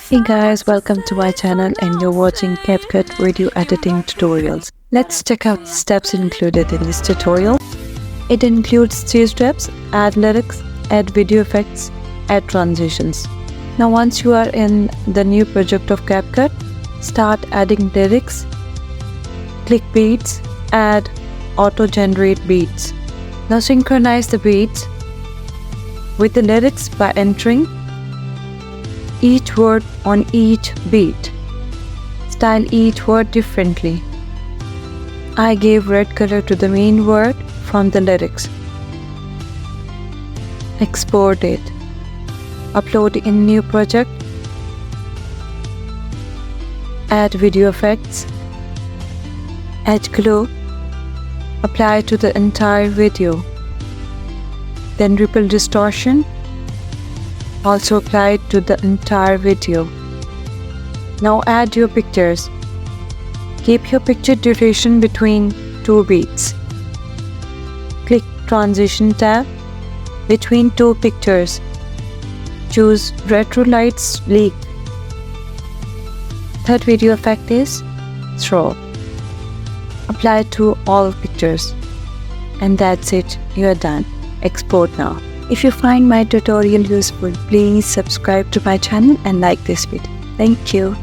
Hey guys, welcome to my channel and you're watching CapCut video editing tutorials. Let's check out the steps included in this tutorial. It includes 3 steps: add lyrics, add video effects, add transitions. Now once you are in the new project of CapCut, start adding lyrics, click beats, add auto-generate beats. Now synchronize the beats with the lyrics by entering each word on each beat. Style each word differently. I gave red color to the main word from the lyrics. Export it. Upload in new project. Add video effects. Add glow. Apply to the entire video. Then ripple distortion. Also applied to the entire video. Now add your pictures. Keep your picture duration between 2 beats. Click Transition tab between 2 pictures. Choose Retro Light Sleek. Third video effect is Throw. Apply to all pictures. And that's it, you are done. Export now. If you find my tutorial useful, please subscribe to my channel and like this video. Thank you.